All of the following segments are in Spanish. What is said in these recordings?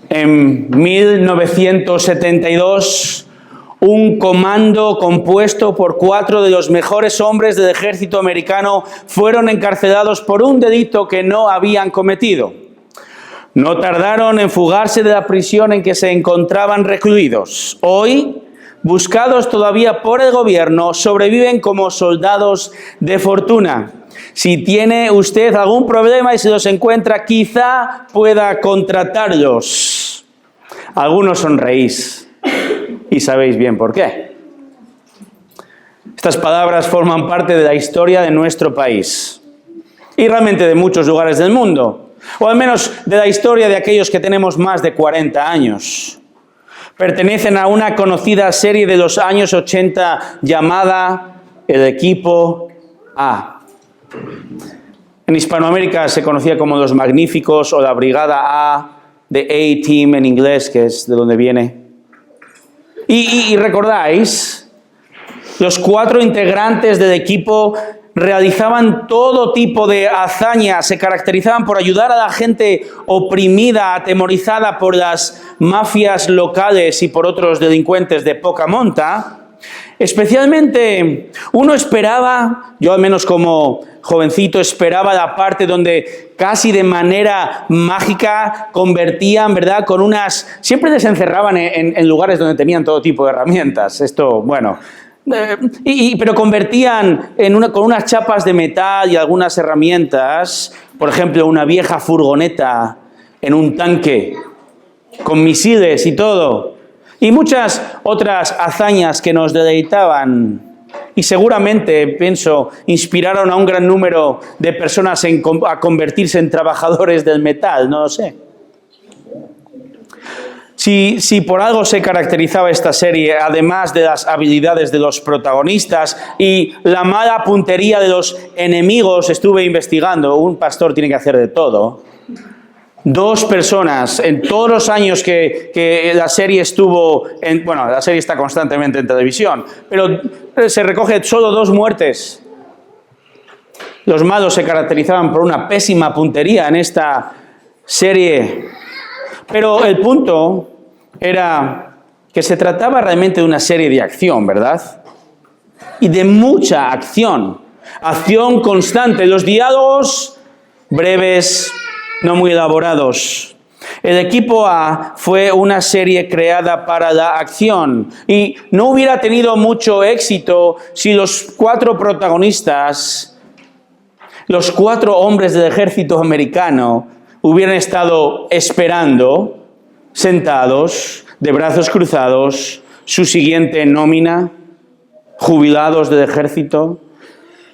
En 1972, un comando compuesto por 4 de los mejores hombres del ejército americano fueron encarcelados por un delito que no habían cometido. No tardaron en fugarse de la prisión en que se encontraban recluidos. Hoy, buscados todavía por el gobierno, sobreviven como soldados de fortuna. Si tiene usted algún problema y se los encuentra, quizá pueda contratarlos. Algunos sonreís y sabéis bien por qué. Estas palabras forman parte de la historia de nuestro país y realmente de muchos lugares del mundo, o al menos de la historia de aquellos que tenemos más de 40 años. Pertenecen a una conocida serie de los años 80 llamada El Equipo A. En Hispanoamérica se conocía como Los Magníficos o la Brigada A, de A-Team en inglés, que es de donde viene. Y recordáis, los 4 integrantes del equipo realizaban todo tipo de hazañas, se caracterizaban por ayudar a la gente oprimida, atemorizada por las mafias locales y por otros delincuentes de poca monta. Especialmente uno esperaba, yo al menos como jovencito esperaba la parte donde casi de manera mágica convertían, ¿verdad? Siempre les encerraban en lugares donde tenían todo tipo de herramientas. Esto, bueno, pero convertían con unas chapas de metal y algunas herramientas, por ejemplo, una vieja furgoneta en un tanque con misiles y todo. Y muchas otras hazañas que nos deleitaban y seguramente, pienso, inspiraron a un gran número de personas a convertirse en trabajadores del metal, no lo sé. Si por algo se caracterizaba esta serie, además de las habilidades de los protagonistas y la mala puntería de los enemigos, estuve investigando, un pastor tiene que hacer de todo. 2 personas en todos los años que la serie estuvo, la serie está constantemente en televisión, pero se recoge solo 2 muertes. Los malos se caracterizaban por una pésima puntería en esta serie, pero el punto era que se trataba realmente de una serie de acción, ¿verdad? Y de mucha acción constante, los diálogos breves, no muy elaborados. El Equipo A fue una serie creada para la acción y no hubiera tenido mucho éxito si los 4 protagonistas, los 4 hombres del ejército americano, hubieran estado esperando, sentados, de brazos cruzados, su siguiente nómina, jubilados del ejército,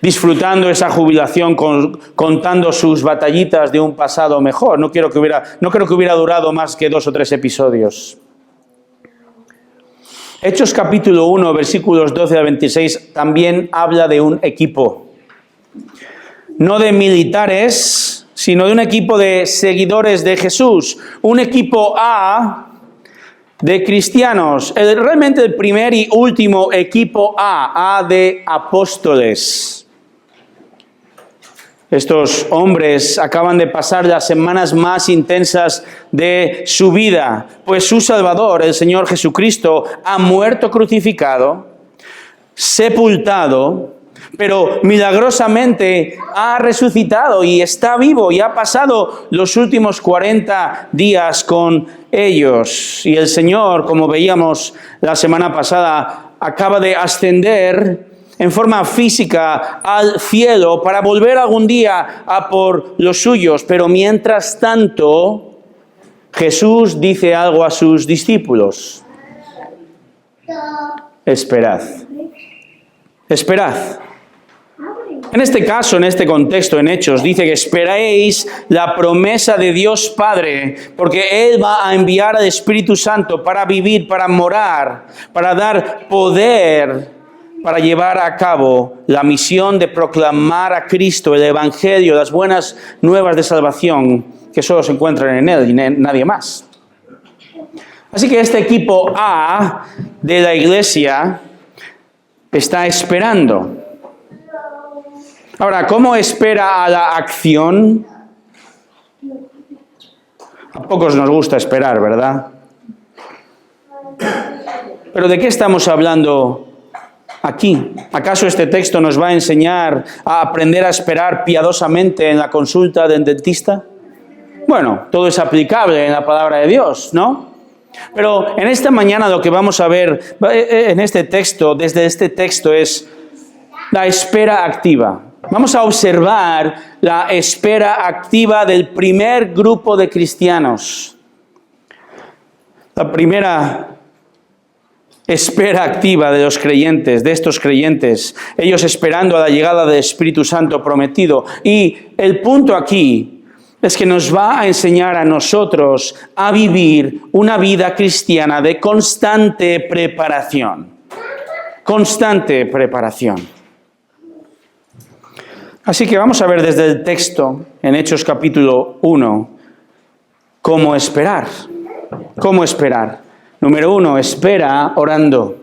disfrutando esa jubilación, contando sus batallitas de un pasado mejor. No creo que hubiera durado más que 2 o 3 episodios. Hechos capítulo 1, versículos 12 a 26, también habla de un equipo. No de militares, sino de un equipo de seguidores de Jesús. Un equipo A de cristianos. Realmente el primer y último equipo A de apóstoles. Estos hombres acaban de pasar las semanas más intensas de su vida, pues su Salvador, el Señor Jesucristo, ha muerto crucificado, sepultado, pero milagrosamente ha resucitado y está vivo y ha pasado los últimos 40 días con ellos. Y el Señor, como veíamos la semana pasada, acaba de ascender en forma física al cielo para volver algún día a por los suyos. Pero mientras tanto, Jesús dice algo a sus discípulos. Esperad. Esperad. En este caso, en este contexto, en Hechos, dice que esperéis la promesa de Dios Padre, porque Él va a enviar al Espíritu Santo para vivir, para morar, para dar poder, para llevar a cabo la misión de proclamar a Cristo, el Evangelio, las buenas nuevas de salvación que solo se encuentran en Él y en nadie más. Así que este equipo A de la iglesia está esperando. Ahora, ¿cómo espera a la acción? A pocos nos gusta esperar, ¿verdad? Pero ¿de qué estamos hablando aquí? ¿Acaso este texto nos va a enseñar a aprender a esperar piadosamente en la consulta del dentista? Bueno, todo es aplicable en la palabra de Dios, ¿no? Pero en esta mañana lo que vamos a ver en este texto, desde este texto, es la espera activa. Vamos a observar la espera activa del primer grupo de cristianos. La primera espera activa de los creyentes, de estos creyentes, ellos esperando a la llegada del Espíritu Santo prometido. Y el punto aquí es que nos va a enseñar a nosotros a vivir una vida cristiana de constante preparación. Constante preparación. Así que vamos a ver desde el texto, en Hechos capítulo 1, cómo esperar. ¿Cómo esperar? Número 1, espera orando.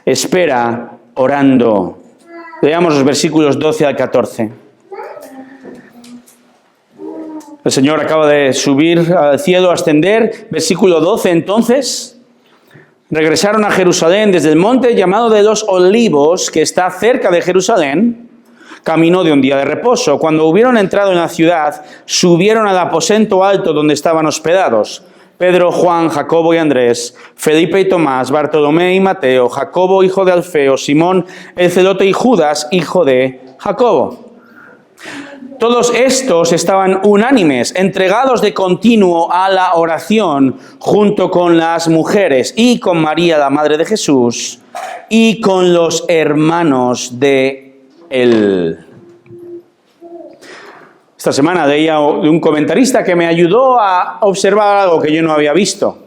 Espera orando. Leamos los versículos 12 al 14. El Señor acaba de subir al cielo, ascender. Versículo 12, entonces, regresaron a Jerusalén desde el monte llamado de los Olivos, que está cerca de Jerusalén, camino de un día de reposo. Cuando hubieron entrado en la ciudad, subieron al aposento alto donde estaban hospedados. Pedro, Juan, Jacobo y Andrés, Felipe y Tomás, Bartolomé y Mateo, Jacobo, hijo de Alfeo, Simón, el celote y Judas, hijo de Jacobo. Todos estos estaban unánimes, entregados de continuo a la oración, junto con las mujeres y con María, la madre de Jesús, y con los hermanos de él. Esta semana leía de un comentarista que me ayudó a observar algo que yo no había visto.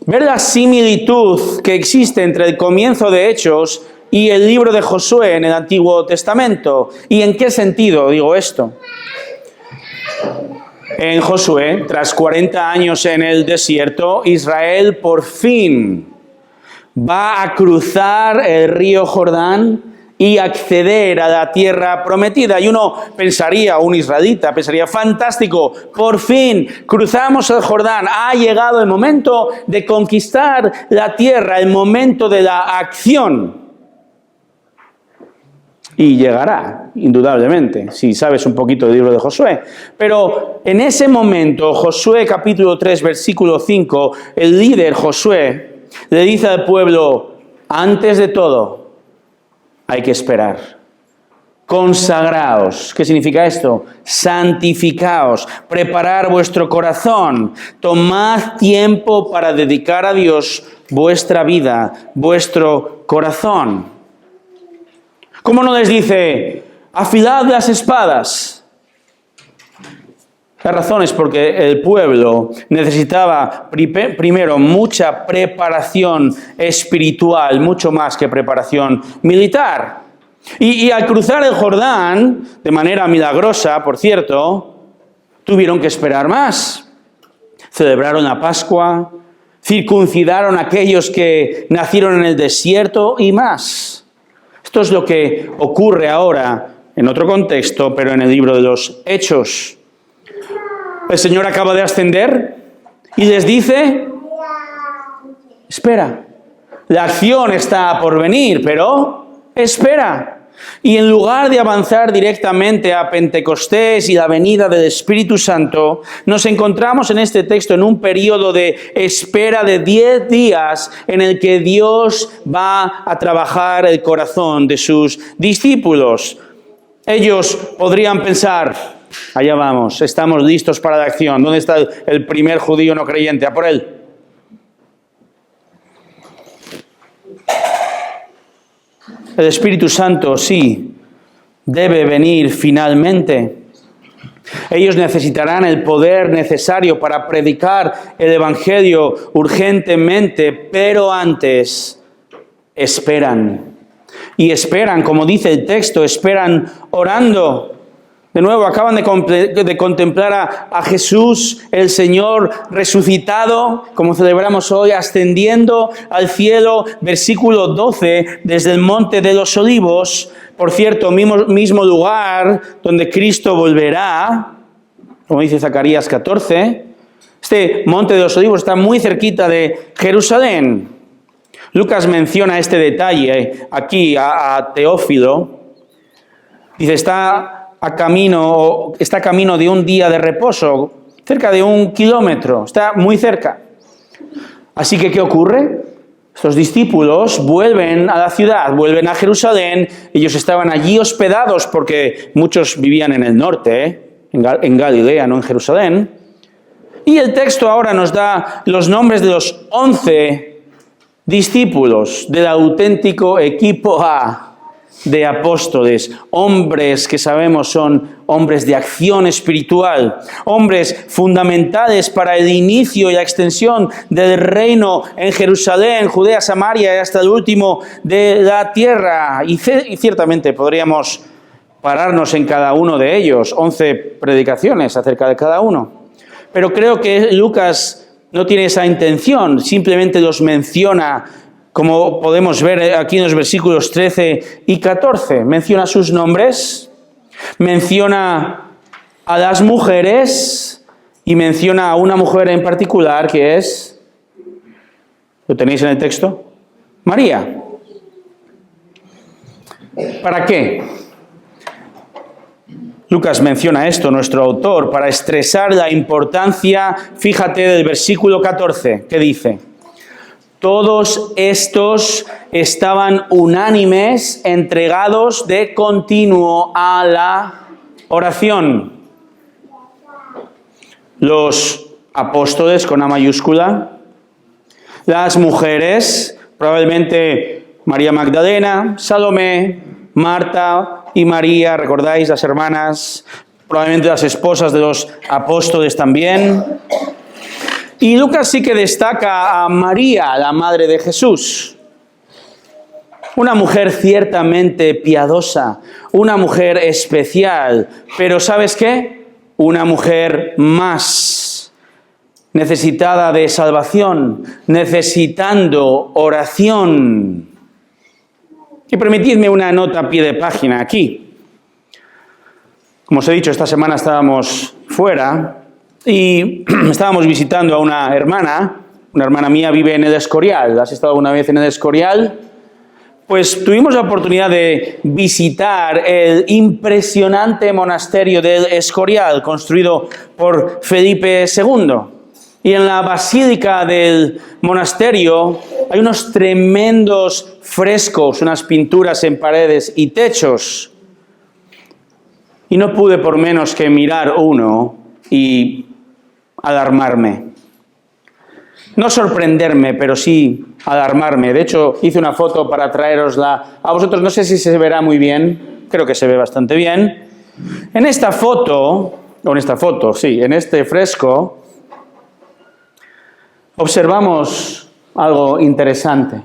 Ver la similitud que existe entre el comienzo de Hechos y el libro de Josué en el Antiguo Testamento. ¿Y en qué sentido digo esto? En Josué, tras 40 años en el desierto, Israel por fin va a cruzar el río Jordán y acceder a la tierra prometida. Y uno pensaría, un israelita, pensaría, fantástico, por fin cruzamos el Jordán, ha llegado el momento de conquistar la tierra, el momento de la acción. Y llegará, indudablemente, si sabes un poquito del libro de Josué. Pero en ese momento, Josué capítulo 3, versículo 5, el líder Josué le dice al pueblo, antes de todo, hay que esperar. Consagraos. ¿Qué significa esto? Santificaos. Preparar vuestro corazón. Tomad tiempo para dedicar a Dios vuestra vida, vuestro corazón. ¿Cómo no les dice, afilad las espadas? La razón es porque el pueblo necesitaba primero mucha preparación espiritual, mucho más que preparación militar. Y al cruzar el Jordán, de manera milagrosa, por cierto, tuvieron que esperar más. Celebraron la Pascua, circuncidaron a aquellos que nacieron en el desierto y más. Esto es lo que ocurre ahora en otro contexto, pero en el libro de los Hechos. El Señor acaba de ascender y les dice, espera, la acción está por venir, pero espera. Y en lugar de avanzar directamente a Pentecostés y la venida del Espíritu Santo, nos encontramos en este texto en un periodo de espera de 10 días en el que Dios va a trabajar el corazón de sus discípulos. Ellos podrían pensar, allá vamos, estamos listos para la acción. ¿Dónde está el primer judío no creyente? A por él. El Espíritu Santo, sí, debe venir finalmente. Ellos necesitarán el poder necesario para predicar el Evangelio urgentemente, pero antes esperan. Y esperan, como dice el texto, esperan orando. De nuevo, acaban de contemplar a Jesús, el Señor resucitado, como celebramos hoy, ascendiendo al cielo, versículo 12, desde el monte de los Olivos, por cierto, mismo lugar donde Cristo volverá como dice Zacarías 14. Este monte de los Olivos está muy cerquita de Jerusalén. Lucas menciona este detalle aquí a Teófilo. Dice, está a camino de un día de reposo, cerca de 1 kilómetro, está muy cerca. Así que, ¿qué ocurre? Estos discípulos vuelven a la ciudad, vuelven a Jerusalén. Ellos estaban allí hospedados porque muchos vivían en el norte, en Galilea, no en Jerusalén. Y el texto ahora nos da los nombres de los 11 discípulos del auténtico equipo A de apóstoles, hombres que sabemos son hombres de acción espiritual, hombres fundamentales para el inicio y la extensión del reino en Jerusalén, Judea, Samaria y hasta el último de la tierra. Y ciertamente podríamos pararnos en cada uno de ellos, 11 predicaciones acerca de cada uno. Pero creo que Lucas no tiene esa intención, simplemente los menciona, como podemos ver aquí en los versículos 13 y 14. Menciona sus nombres, menciona a las mujeres y menciona a una mujer en particular que es, ¿lo tenéis en el texto? María. ¿Para qué? Lucas menciona esto, nuestro autor, para expresar la importancia, fíjate, del versículo 14, que dice: todos estos estaban unánimes, entregados de continuo a la oración. Los apóstoles con A mayúscula, las mujeres, probablemente María Magdalena, Salomé, Marta y María, ¿recordáis? Las hermanas, probablemente las esposas de los apóstoles también. Y Lucas sí que destaca a María, la madre de Jesús. Una mujer ciertamente piadosa, una mujer especial, pero ¿sabes qué? Una mujer más necesitada de salvación, necesitando oración. Y permitidme una nota a pie de página aquí. Como os he dicho, esta semana estábamos fuera y estábamos visitando a una hermana mía vive en el Escorial. ¿Has estado alguna vez en el Escorial? Pues tuvimos la oportunidad de visitar el impresionante monasterio del Escorial, construido por Felipe II. Y en la basílica del monasterio hay unos tremendos frescos, unas pinturas en paredes y techos. Y no pude por menos que mirar uno y alarmarme. No sorprenderme, pero sí alarmarme. De hecho, hice una foto para traerosla a vosotros. No sé si se verá muy bien. Creo que se ve bastante bien. En este fresco, observamos algo interesante.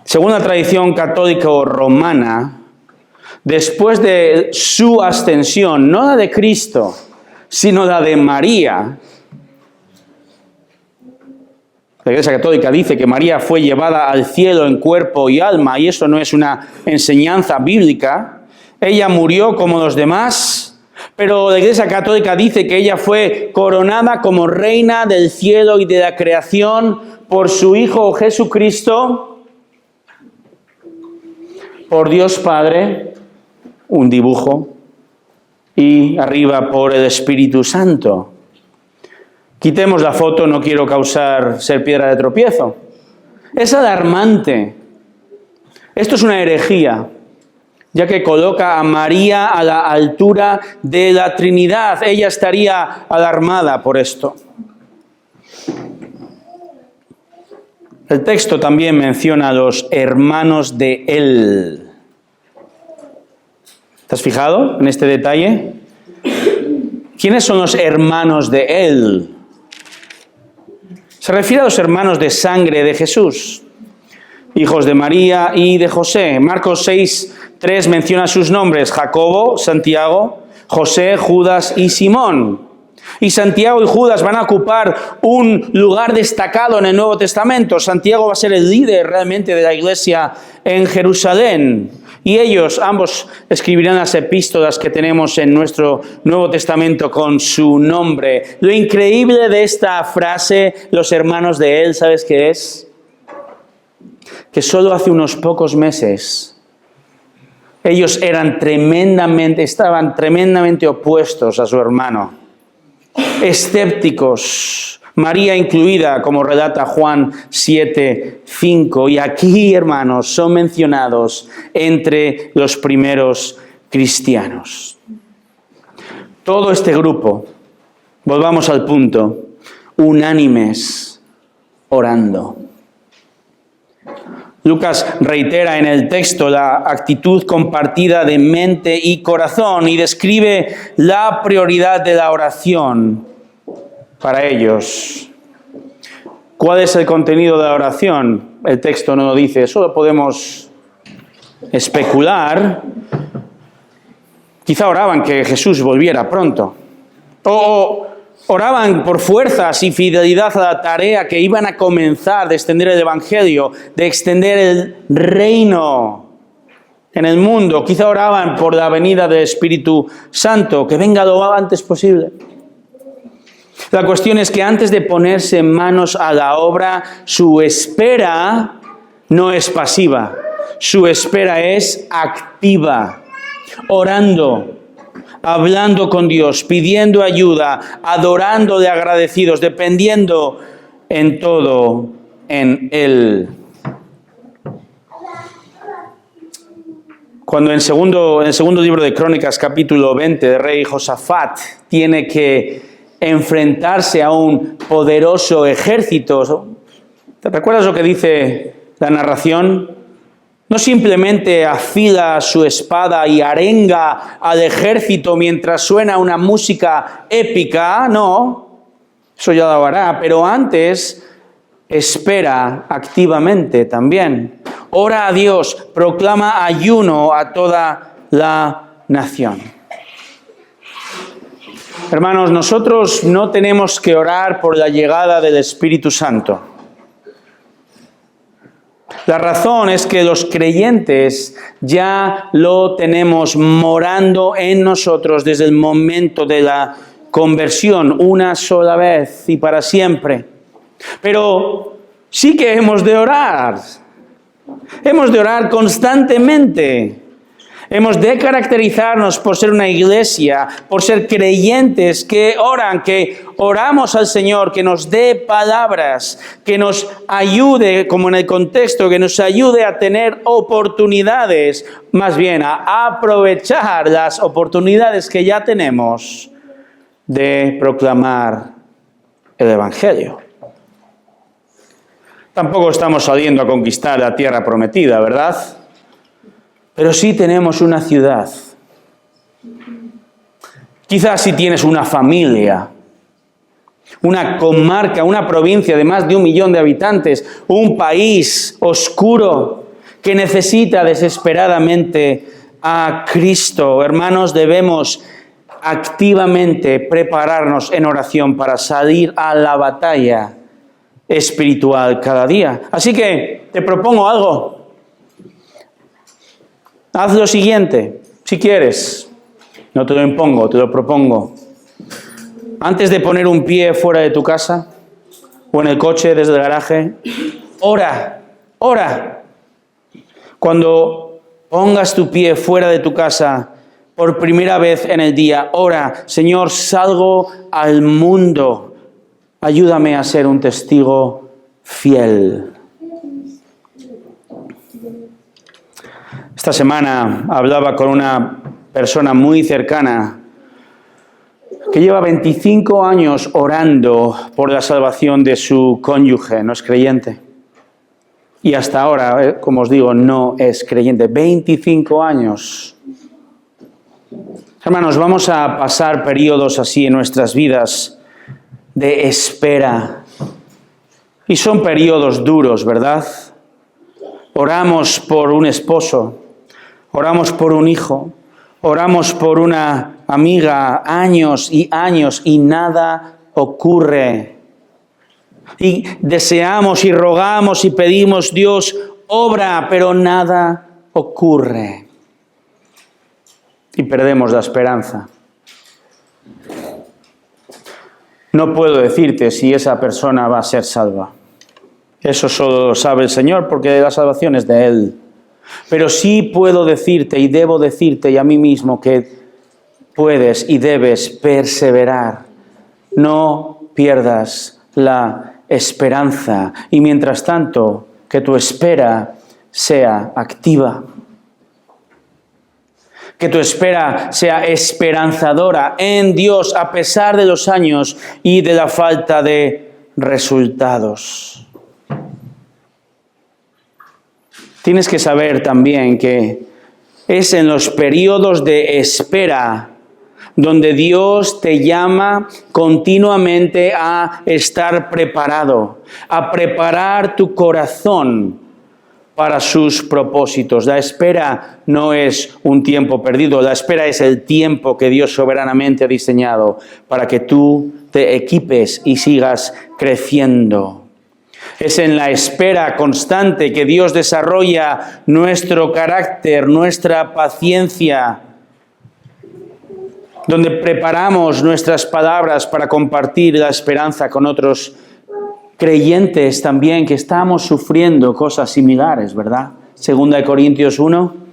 Según la tradición católico-romana, después de su ascensión, no la de Cristo, sino la de María, la Iglesia Católica dice que María fue llevada al cielo en cuerpo y alma, y eso no es una enseñanza bíblica. Ella murió como los demás, pero la Iglesia Católica dice que ella fue coronada como reina del cielo y de la creación por su Hijo Jesucristo, por Dios Padre, un dibujo, y arriba por el Espíritu Santo. Quitemos la foto, no quiero ser piedra de tropiezo. Es alarmante. Esto es una herejía, ya que coloca a María a la altura de la Trinidad. Ella estaría alarmada por esto. El texto también menciona a los hermanos de él. ¿Te has fijado en este detalle? ¿Quiénes son los hermanos de él? Se refiere a los hermanos de sangre de Jesús, hijos de María y de José. Marcos 6:3 menciona sus nombres: Jacobo, Santiago, José, Judas y Simón. Y Santiago y Judas van a ocupar un lugar destacado en el Nuevo Testamento. Santiago va a ser el líder realmente de la iglesia en Jerusalén. Y ellos, ambos, escribirán las epístolas que tenemos en nuestro Nuevo Testamento con su nombre. Lo increíble de esta frase, los hermanos de él, ¿sabes qué es? Que solo hace unos pocos meses ellos estaban tremendamente opuestos a su hermano, escépticos, María incluida, como relata Juan 7:5. Y aquí, hermanos, son mencionados entre los primeros cristianos. Todo este grupo, volvamos al punto, unánimes, orando. Lucas reitera en el texto la actitud compartida de mente y corazón y describe la prioridad de la oración para ellos. ¿Cuál es el contenido de la oración? El texto no lo dice, solo podemos especular. Quizá oraban que Jesús volviera pronto. O oraban por fuerzas y fidelidad a la tarea que iban a comenzar de extender el Evangelio, de extender el reino en el mundo. Quizá oraban por la venida del Espíritu Santo, que venga lo antes posible. La cuestión es que antes de ponerse manos a la obra, su espera no es pasiva, su espera es activa, orando, hablando con Dios, pidiendo ayuda, adorándole agradecidos, dependiendo en todo en Él. Cuando en el segundo libro de Crónicas, capítulo 20, el rey Josafat tiene que enfrentarse a un poderoso ejército, ¿te recuerdas lo que dice la narración? No simplemente afila su espada y arenga al ejército mientras suena una música épica, no, eso ya lo hará, pero antes espera activamente también. Ora a Dios, proclama ayuno a toda la nación. Hermanos, nosotros no tenemos que orar por la llegada del Espíritu Santo. La razón es que los creyentes ya lo tenemos morando en nosotros desde el momento de la conversión, una sola vez y para siempre. Pero sí que hemos de orar. Hemos de orar constantemente. Hemos de caracterizarnos por ser una iglesia, por ser creyentes que oran, que oramos al Señor, que nos dé palabras, que nos ayude, como en el contexto, que nos ayude a tener oportunidades, más bien a aprovechar las oportunidades que ya tenemos de proclamar el Evangelio. Tampoco estamos saliendo a conquistar la tierra prometida, ¿verdad? Pero sí tenemos una ciudad. Quizás si tienes una familia, una comarca, una provincia de más de 1 millón de habitantes, un país oscuro que necesita desesperadamente a Cristo. Hermanos, debemos activamente prepararnos en oración para salir a la batalla espiritual cada día. Así que te propongo algo. Haz lo siguiente, si quieres. No te lo impongo, te lo propongo. Antes de poner un pie fuera de tu casa o en el coche desde el garaje, ora. Cuando pongas tu pie fuera de tu casa por primera vez en el día, ora, Señor, salgo al mundo. Ayúdame a ser un testigo fiel. Esta semana hablaba con una persona muy cercana que lleva 25 años orando por la salvación de su cónyuge, no es creyente. Y hasta ahora, como os digo, no es creyente. 25 años. Hermanos, vamos a pasar periodos así en nuestras vidas de espera. Y son periodos duros, ¿verdad? Oramos por un esposo. Oramos por un hijo, oramos por una amiga años y años y nada ocurre. Y deseamos y rogamos y pedimos, Dios, obra, pero nada ocurre. y perdemos la esperanza. No puedo decirte si esa persona va a ser salva. Eso solo lo sabe el Señor, porque la salvación es de Él. Pero sí puedo decirte y debo decirte y a mí mismo que puedes y debes perseverar. No pierdas la esperanza y mientras tanto que tu espera sea activa. Que tu espera sea esperanzadora en Dios a pesar de los años y de la falta de resultados. Tienes que saber también que es en los periodos de espera donde Dios te llama continuamente a estar preparado, a preparar tu corazón para sus propósitos. La espera no es un tiempo perdido, la espera es el tiempo que Dios soberanamente ha diseñado para que tú te equipes y sigas creciendo. Es en la espera constante que Dios desarrolla nuestro carácter, nuestra paciencia, donde preparamos nuestras palabras para compartir la esperanza con otros creyentes también que estamos sufriendo cosas similares, ¿verdad? 2 Corintios 1.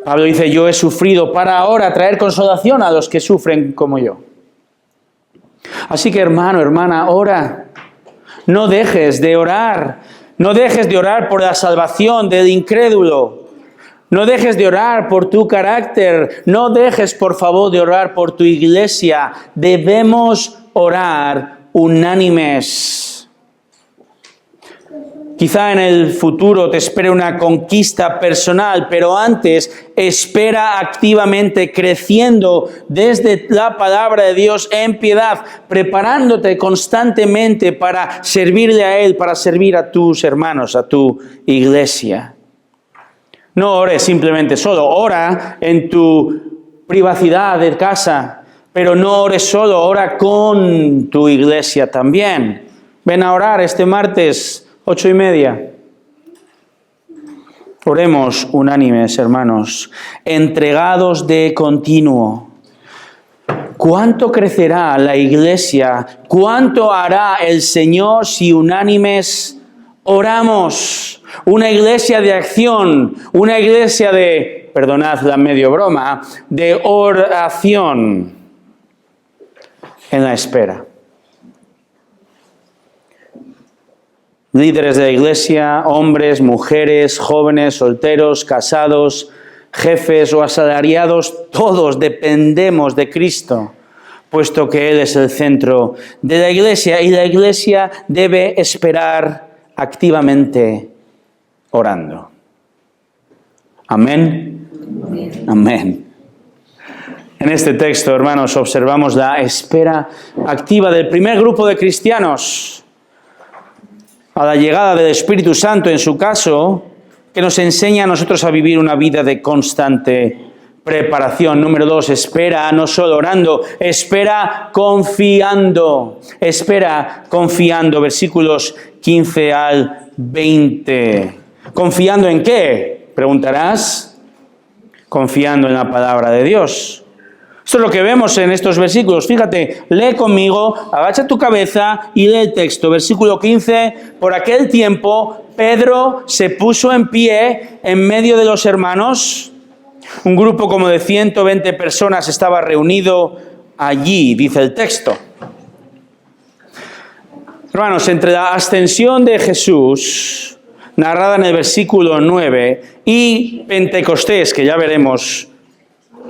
Pablo dice, yo he sufrido para ahora traer consolación a los que sufren como yo. Así que hermano, hermana, ora. No dejes de orar. No dejes de orar por la salvación del incrédulo. No dejes de orar por tu carácter. No dejes, por favor, de orar por tu iglesia. Debemos orar unánimes. Quizá en el futuro te espere una conquista personal, pero antes espera activamente creciendo desde la palabra de Dios en piedad, preparándote constantemente para servirle a Él, para servir a tus hermanos, a tu iglesia. No ores simplemente solo, ora en tu privacidad de casa, pero no ores solo, ora con tu iglesia también. Ven a orar este martes 8:30. Oremos unánimes, hermanos, entregados de continuo. ¿Cuánto crecerá la iglesia? ¿Cuánto hará el Señor si unánimes oramos? Una iglesia de acción, una iglesia de, perdonad la medio broma, de oración en la espera. Líderes de la iglesia, hombres, mujeres, jóvenes, solteros, casados, jefes o asalariados, todos dependemos de Cristo, puesto que Él es el centro de la iglesia y la iglesia debe esperar activamente orando. Amén. Amén. En este texto, hermanos, observamos la espera activa del primer grupo de cristianos a la llegada del Espíritu Santo, en su caso, que nos enseña a nosotros a vivir una vida de constante preparación. Número 2, espera no solo orando, espera confiando. Espera confiando, versículos 15 al 20. ¿Confiando en qué? Preguntarás. Confiando en la palabra de Dios. Esto es lo que vemos en estos versículos. Fíjate, lee conmigo, agacha tu cabeza y lee el texto. Versículo 15, por aquel tiempo Pedro se puso en pie en medio de los hermanos. Un grupo como de 120 personas estaba reunido allí, dice el texto. Hermanos, entre la ascensión de Jesús, narrada en el versículo 9, y Pentecostés, que ya veremos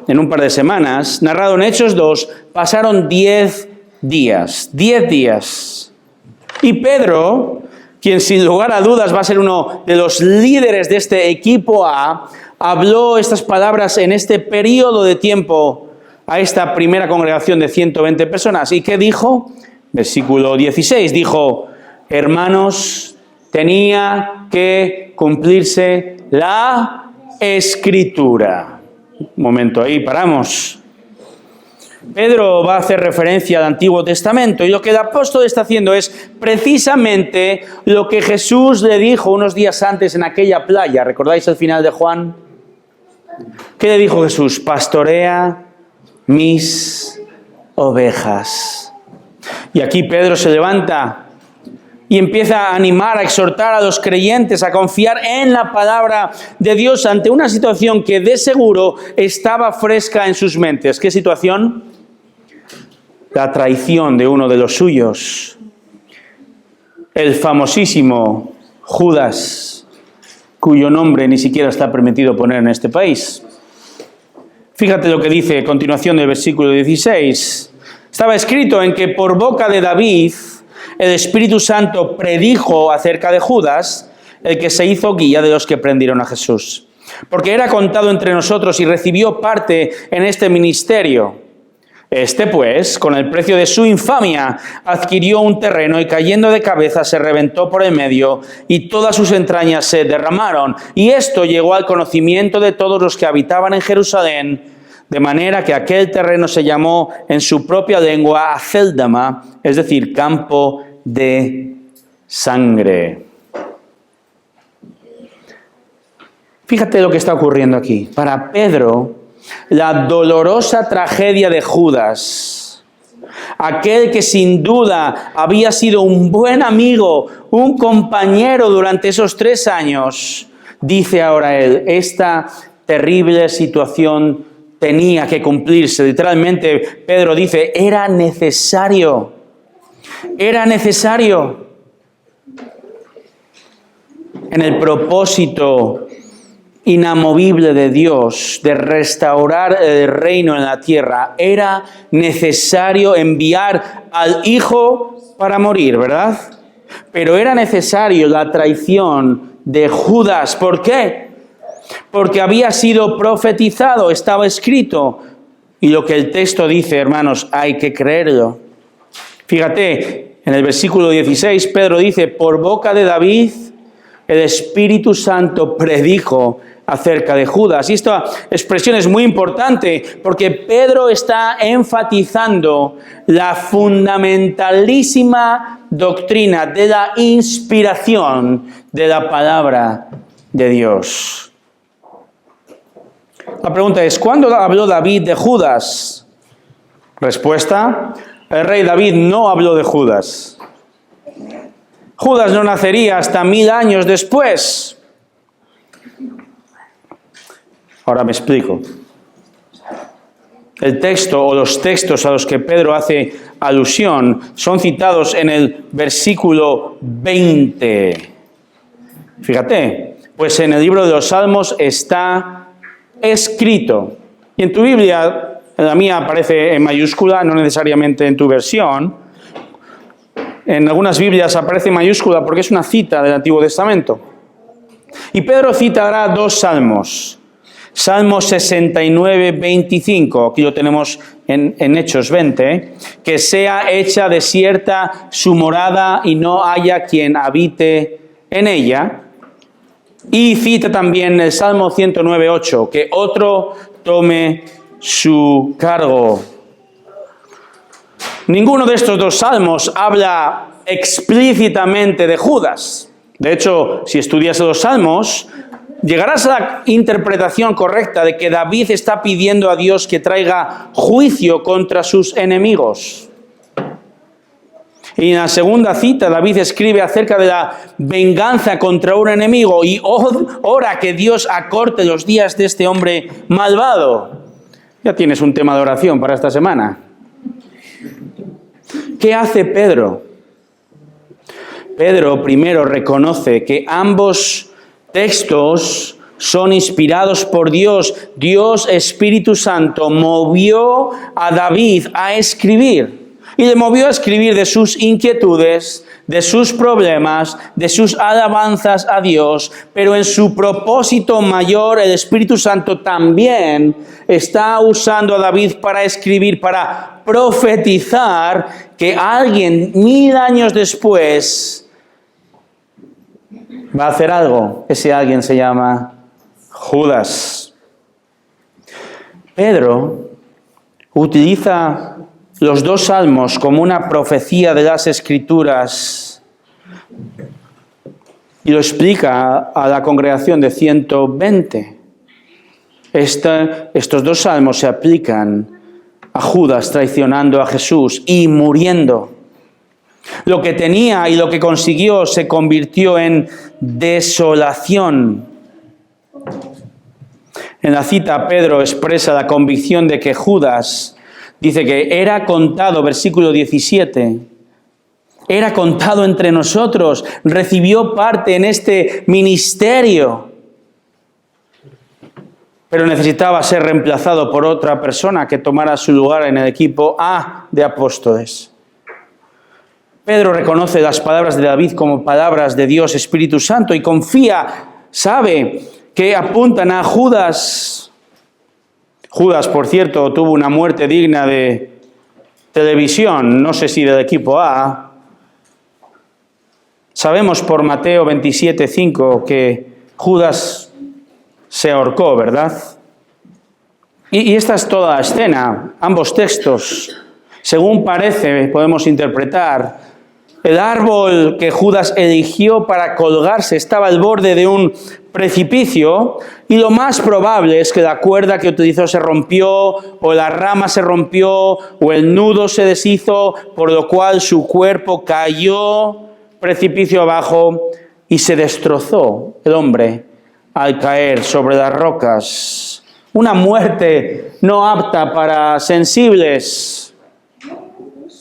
en un par de semanas, narrado en Hechos 2, pasaron 10 días. 10 días. Y Pedro, quien sin lugar a dudas va a ser uno de los líderes de este equipo A, habló estas palabras en este periodo de tiempo a esta primera congregación de 120 personas. ¿Y qué dijo? Versículo 16, dijo, hermanos, tenía que cumplirse la Escritura. Un momento, ahí paramos. Pedro va a hacer referencia al Antiguo Testamento y lo que el apóstol está haciendo es precisamente lo que Jesús le dijo unos días antes en aquella playa. ¿Recordáis el final de Juan? ¿Qué le dijo Jesús? Pastorea mis ovejas. Y aquí Pedro se levanta y empieza a animar, a exhortar a los creyentes a confiar en la palabra de Dios ante una situación que de seguro estaba fresca en sus mentes. ¿Qué situación? La traición de uno de los suyos, el famosísimo Judas, cuyo nombre ni siquiera está permitido poner en este país. Fíjate lo que dice a continuación del versículo 16. Estaba escrito en que por boca de David el Espíritu Santo predijo acerca de Judas, el que se hizo guía de los que prendieron a Jesús. Porque era contado entre nosotros y recibió parte en este ministerio. Este, pues, con el precio de su infamia, adquirió un terreno y cayendo de cabeza se reventó por el medio y todas sus entrañas se derramaron. Y esto llegó al conocimiento de todos los que habitaban en Jerusalén, de manera que aquel terreno se llamó en su propia lengua Aceldama, es decir, campo de sangre. Fíjate lo que está ocurriendo aquí. Para Pedro, la dolorosa tragedia de Judas, aquel que sin duda había sido un buen amigo, un compañero durante esos 3 años, dice ahora él, esta terrible situación tenía que cumplirse. Literalmente, Pedro dice, era necesario. Era necesario. En el propósito inamovible de Dios de restaurar el reino en la tierra, era necesario enviar al Hijo para morir, ¿verdad? Pero era necesario la traición de Judas. ¿Por qué? Porque había sido profetizado, estaba escrito. Y lo que el texto dice, hermanos, hay que creerlo. Fíjate, en el versículo 16, Pedro dice, por boca de David, el Espíritu Santo predijo acerca de Judas. Y esta expresión es muy importante porque Pedro está enfatizando la fundamentalísima doctrina de la inspiración de la palabra de Dios. La pregunta es, ¿cuándo habló David de Judas? Respuesta, el rey David no habló de Judas. Judas no nacería hasta 1000 años después. Ahora me explico. El texto o los textos a los que Pedro hace alusión son citados en el versículo 20. Fíjate, pues en el libro de los Salmos está escrito. Y en tu Biblia, en la mía aparece en mayúscula, no necesariamente en tu versión. En algunas Biblias aparece en mayúscula porque es una cita del Antiguo Testamento. Y Pedro citará 2 salmos. Salmo 69, 25, aquí lo tenemos en Hechos 20, que sea hecha desierta su morada y no haya quien habite en ella. Y cita también el Salmo 109, 8, que otro tome su cargo. Ninguno de estos 2 salmos habla explícitamente de Judas. De hecho, si estudias los salmos, llegarás a la interpretación correcta de que David está pidiendo a Dios que traiga juicio contra sus enemigos. Y en la segunda cita, David escribe acerca de la venganza contra un enemigo y ora que Dios acorte los días de este hombre malvado. Ya tienes un tema de oración para esta semana. ¿Qué hace Pedro? Pedro primero reconoce que ambos textos son inspirados por Dios. Dios, Espíritu Santo, movió a David a escribir. Y le movió a escribir de sus inquietudes, de sus problemas, de sus alabanzas a Dios. Pero en su propósito mayor, el Espíritu Santo también está usando a David para escribir, para profetizar que alguien 1000 años después va a hacer algo. Ese alguien se llama Judas. Pedro utiliza los 2 salmos como una profecía de las Escrituras y lo explica a la congregación de 120. Estos dos salmos se aplican a Judas traicionando a Jesús y muriendo. Lo que tenía y lo que consiguió se convirtió en desolación. En la cita, Pedro expresa la convicción de que Judas, dice que era contado, versículo 17, era contado entre nosotros, recibió parte en este ministerio, pero necesitaba ser reemplazado por otra persona que tomara su lugar en el equipo A de apóstoles. Pedro reconoce las palabras de David como palabras de Dios Espíritu Santo y confía, sabe que apuntan a Judas. Judas, por cierto, tuvo una muerte digna de televisión, no sé si del equipo A. Sabemos por Mateo 27:5 que Judas se ahorcó, ¿verdad? Y esta es toda la escena, ambos textos. Según parece, podemos interpretar, el árbol que Judas eligió para colgarse estaba al borde de un precipicio y lo más probable es que la cuerda que utilizó se rompió o la rama se rompió o el nudo se deshizo, por lo cual su cuerpo cayó precipicio abajo y se destrozó el hombre al caer sobre las rocas. Una muerte no apta para sensibles.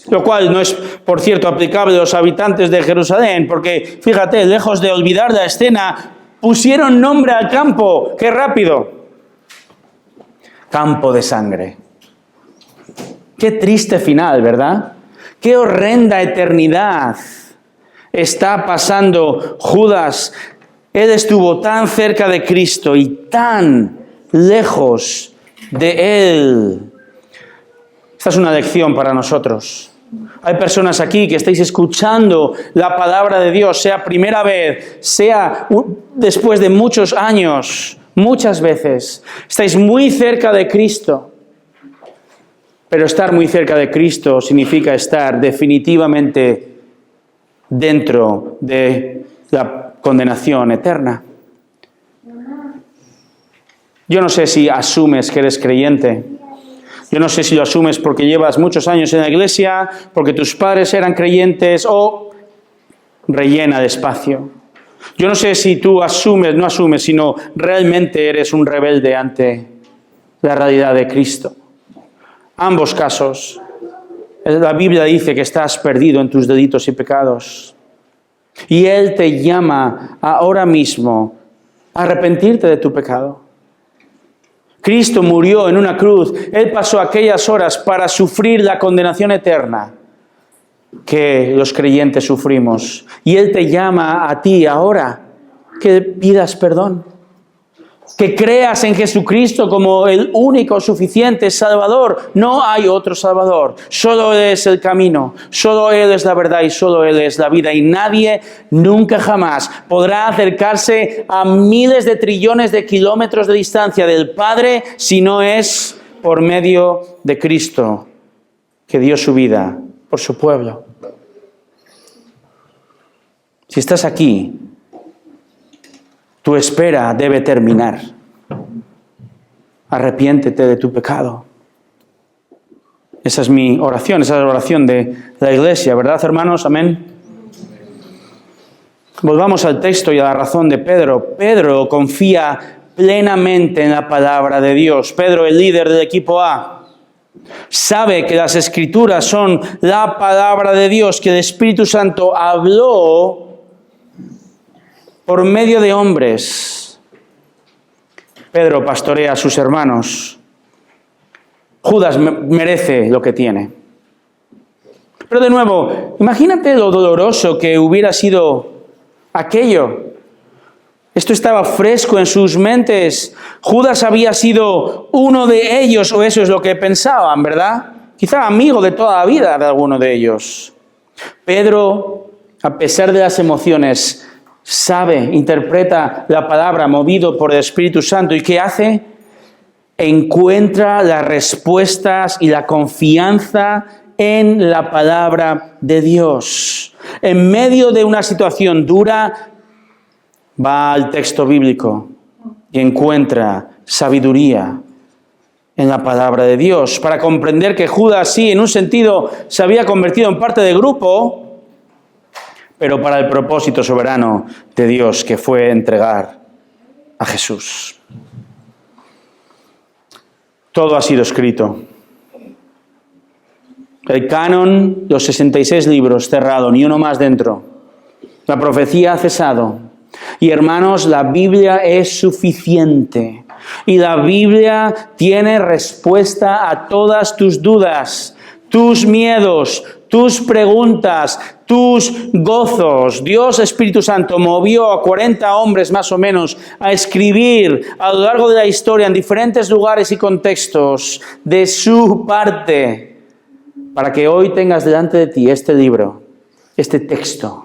Lo cual no es, por cierto, aplicable a los habitantes de Jerusalén, porque, fíjate, lejos de olvidar la escena, pusieron nombre al campo. ¡Qué rápido! Campo de sangre. Qué triste final, ¿verdad? Qué horrenda eternidad está pasando Judas. Él estuvo tan cerca de Cristo y tan lejos de Él. Esta es una lección para nosotros. Hay personas aquí que estáis escuchando la palabra de Dios, sea primera vez, sea después de muchos años, muchas veces. Estáis muy cerca de Cristo. Pero estar muy cerca de Cristo significa estar definitivamente dentro de la condenación eterna. Yo no sé si asumes que eres creyente. Yo no sé si lo asumes porque llevas muchos años en la iglesia, porque tus padres eran creyentes o rellena de espacio. Yo no sé si tú no asumes, sino realmente eres un rebelde ante la realidad de Cristo. Ambos casos, la Biblia dice que estás perdido en tus delitos y pecados. Y Él te llama ahora mismo a arrepentirte de tu pecado. Cristo murió en una cruz. Él pasó aquellas horas para sufrir la condenación eterna que los creyentes sufrimos. Y Él te llama a ti ahora que pidas perdón. Que creas en Jesucristo como el único suficiente Salvador. No hay otro Salvador. Solo Él es el camino. Solo Él es la verdad y solo Él es la vida. Y nadie, nunca jamás, podrá acercarse a miles de trillones de kilómetros de distancia del Padre si no es por medio de Cristo, que dio su vida por su pueblo. Si estás aquí, tu espera debe terminar. Arrepiéntete de tu pecado. Esa es mi oración, esa es la oración de la iglesia, ¿verdad, hermanos? Amén. Volvamos al texto y a la razón de Pedro. Pedro confía plenamente en la palabra de Dios. Pedro, el líder del equipo A, sabe que las Escrituras son la palabra de Dios, que el Espíritu Santo habló por medio de hombres. Pedro pastorea a sus hermanos. Judas merece lo que tiene. Pero de nuevo, imagínate lo doloroso que hubiera sido aquello. Esto estaba fresco en sus mentes. Judas había sido uno de ellos, o eso es lo que pensaban, ¿verdad? Quizá amigo de toda la vida de alguno de ellos. Pedro, a pesar de las emociones, sabe, interpreta la palabra movido por el Espíritu Santo. ¿Y qué hace? Encuentra las respuestas y la confianza en la palabra de Dios. En medio de una situación dura, va al texto bíblico y encuentra sabiduría en la palabra de Dios, para comprender que Judas sí, en un sentido, se había convertido en parte del grupo, pero para el propósito soberano de Dios, que fue entregar a Jesús. Todo ha sido escrito. El canon, los 66 libros cerrado, ni uno más dentro. La profecía ha cesado. Y hermanos, la Biblia es suficiente. Y la Biblia tiene respuesta a todas tus dudas, tus miedos, tus preguntas, tus gozos. Dios Espíritu Santo movió a 40 hombres más o menos a escribir a lo largo de la historia en diferentes lugares y contextos de su parte, para que hoy tengas delante de ti este libro, este texto,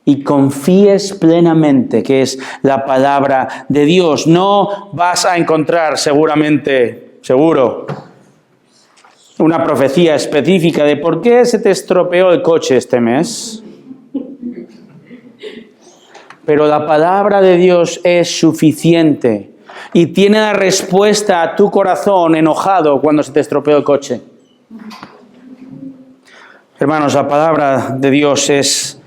y confíes plenamente que es la palabra de Dios. No vas a encontrar seguro, una profecía específica de por qué se te estropeó el coche este mes. Pero la palabra de Dios es suficiente y tiene la respuesta a tu corazón enojado cuando se te estropeó el coche. Hermanos, la palabra de Dios es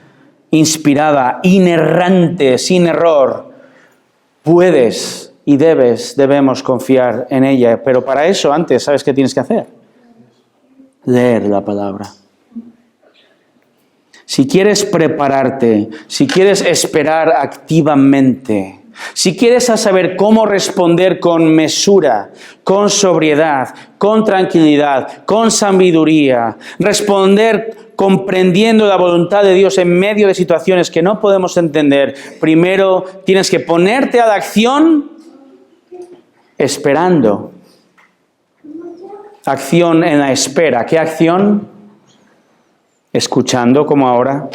inspirada, inerrante, sin error. Puedes y debemos confiar en ella, pero para eso antes, ¿sabes qué tienes que hacer? Leer la palabra. Si quieres prepararte, si quieres esperar activamente, si quieres saber cómo responder con mesura, con sobriedad, con tranquilidad, con sabiduría, responder comprendiendo la voluntad de Dios en medio de situaciones que no podemos entender, primero tienes que ponerte a la acción esperando. Acción en la espera. ¿Qué acción? Escuchando como ahora,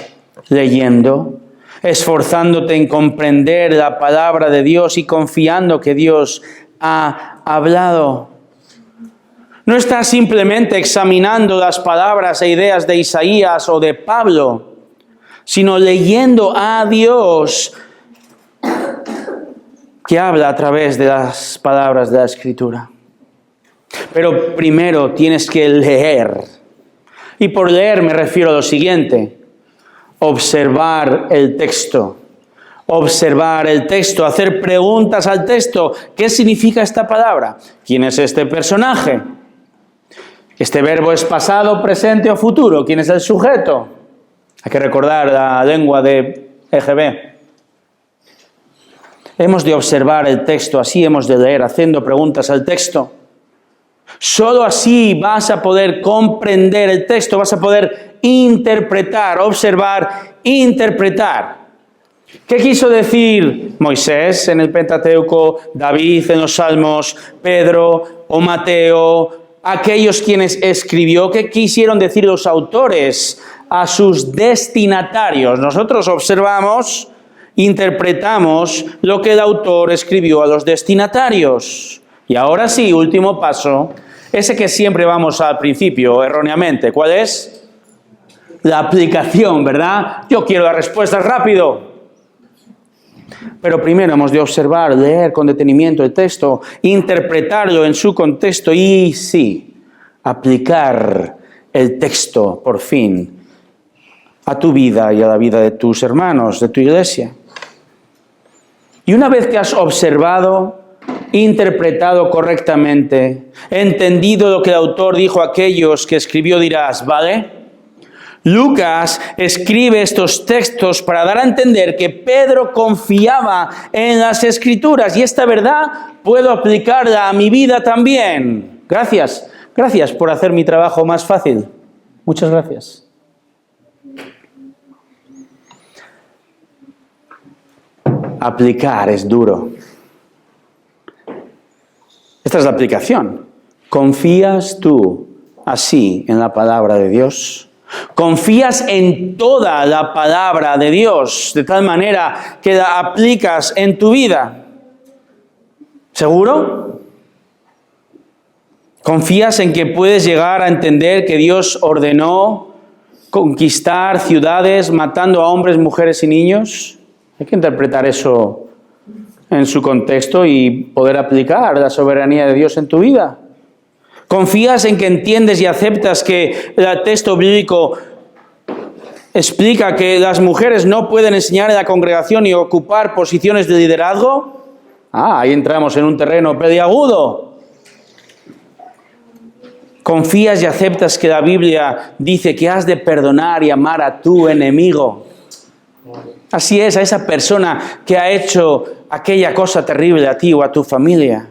leyendo, esforzándote en comprender la palabra de Dios y confiando que Dios ha hablado. No estás simplemente examinando las palabras e ideas de Isaías o de Pablo, sino leyendo a Dios que habla a través de las palabras de la Escritura. Pero primero tienes que leer. Y por leer me refiero a lo siguiente: observar el texto. Observar el texto, hacer preguntas al texto. ¿Qué significa esta palabra? ¿Quién es este personaje? ¿Este verbo es pasado, presente o futuro? ¿Quién es el sujeto? Hay que recordar la lengua de EGB. Hemos de observar el texto, así hemos de leer, haciendo preguntas al texto. Solo así vas a poder comprender el texto, vas a poder interpretar, observar, interpretar. ¿Qué quiso decir Moisés en el Pentateuco, David en los Salmos, Pedro o Mateo, aquellos quienes escribió? ¿Qué quisieron decir los autores a sus destinatarios? Nosotros observamos, interpretamos lo que el autor escribió a los destinatarios. Y ahora sí, último paso, ese que siempre vamos al principio erróneamente. ¿Cuál es? La aplicación, ¿verdad? Yo quiero la respuesta rápido. Pero primero hemos de observar, leer con detenimiento el texto, interpretarlo en su contexto y sí, aplicar el texto por fin a tu vida y a la vida de tus hermanos, de tu iglesia. Y una vez que has observado, interpretado correctamente, entendido lo que el autor dijo a aquellos que escribió, dirás, ¿vale? Lucas escribe estos textos para dar a entender que Pedro confiaba en las Escrituras y esta verdad puedo aplicarla a mi vida también. Gracias por hacer mi trabajo más fácil. Muchas gracias. Aplicar es duro. Esta es la aplicación. ¿Confías tú así en la palabra de Dios? ¿Confías en toda la palabra de Dios de tal manera que la aplicas en tu vida? ¿Seguro? ¿Confías en que puedes llegar a entender que Dios ordenó conquistar ciudades matando a hombres, mujeres y niños? Hay que interpretar eso en su contexto y poder aplicar la soberanía de Dios en tu vida. ¿Confías en que entiendes y aceptas que el texto bíblico explica que las mujeres no pueden enseñar en la congregación y ocupar posiciones de liderazgo? Ahí entramos en un terreno peliagudo. ¿Confías y aceptas que la Biblia dice que has de perdonar y amar a tu enemigo? Así es, a esa persona que ha hecho aquella cosa terrible a ti o a tu familia.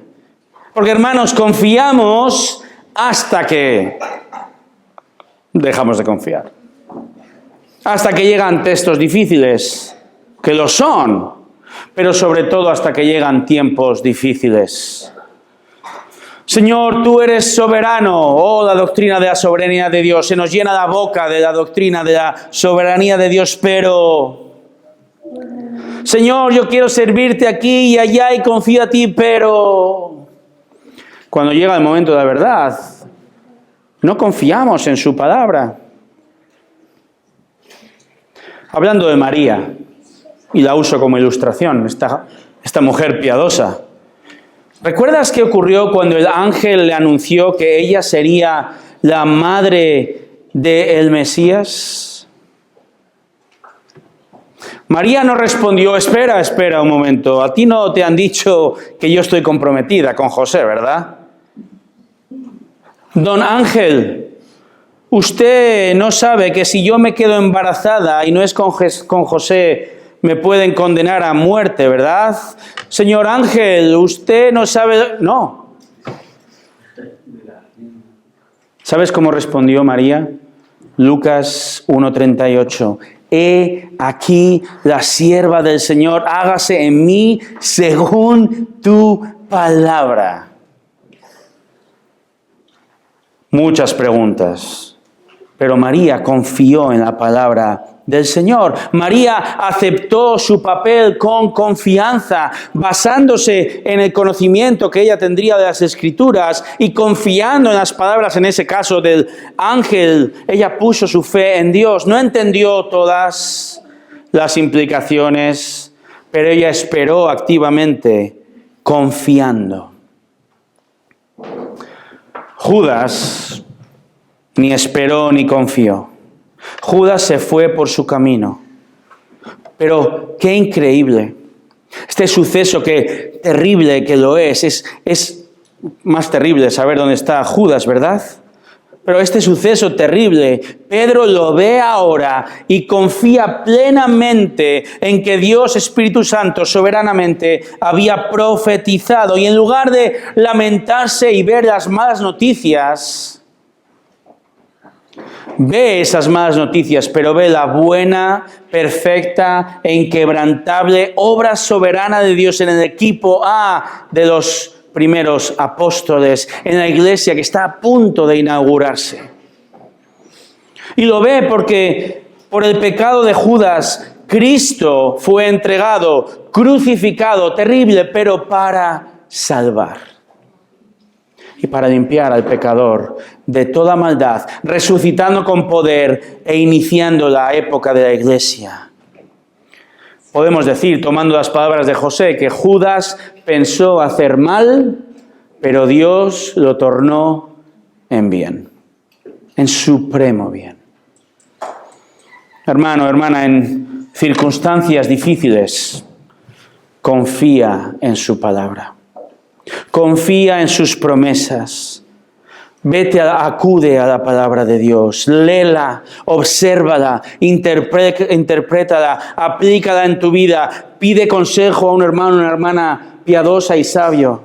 Porque, hermanos, confiamos hasta que dejamos de confiar. Hasta que llegan textos difíciles, que lo son, pero sobre todo hasta que llegan tiempos difíciles. Señor, tú eres soberano. Oh, la doctrina de la soberanía de Dios. Se nos llena la boca de la doctrina de la soberanía de Dios, pero... Señor, yo quiero servirte aquí y allá y confío a ti, pero... Cuando llega el momento de la verdad, no confiamos en su palabra. Hablando de María, y la uso como ilustración, esta mujer piadosa. ¿Recuerdas qué ocurrió cuando el ángel le anunció que ella sería la madre del Mesías? María no respondió, espera un momento, a ti no te han dicho que yo estoy comprometida con José, ¿verdad? Don Ángel, usted no sabe que si yo me quedo embarazada y no es con José, me pueden condenar a muerte, ¿verdad? Señor Ángel, usted no sabe... No. ¿Sabes cómo respondió María? Lucas 1:38. He aquí la sierva del Señor, hágase en mí según tu palabra. Muchas preguntas, pero María confió en la palabra del Señor. María aceptó su papel con confianza, basándose en el conocimiento que ella tendría de las Escrituras y confiando en las palabras, en ese caso del ángel. Ella puso su fe en Dios. No entendió todas las implicaciones, pero ella esperó activamente, confiando. Judas ni esperó ni confió. Judas se fue por su camino. Pero qué increíble. Este suceso, que terrible que lo es más terrible saber dónde está Judas, ¿verdad? Pero este suceso terrible, Pedro lo ve ahora y confía plenamente en que Dios Espíritu Santo soberanamente había profetizado. Y en lugar de lamentarse y ver las malas noticias, ve esas malas noticias, pero ve la buena, perfecta e inquebrantable obra soberana de Dios en el equipo A de los primeros apóstoles, en la iglesia que está a punto de inaugurarse. Y lo ve porque por el pecado de Judas, Cristo fue entregado, crucificado, terrible, pero para salvar. Y para limpiar al pecador de toda maldad, resucitando con poder e iniciando la época de la iglesia. Podemos decir, tomando las palabras de José, que Judas pensó hacer mal, pero Dios lo tornó en bien, en supremo bien. Hermano, hermana, en circunstancias difíciles, confía en su palabra. Confía en sus promesas. Acude a la palabra de Dios. Léela, obsérvala, interprétala, aplícala en tu vida. Pide consejo a un hermano, una hermana piadosa y sabio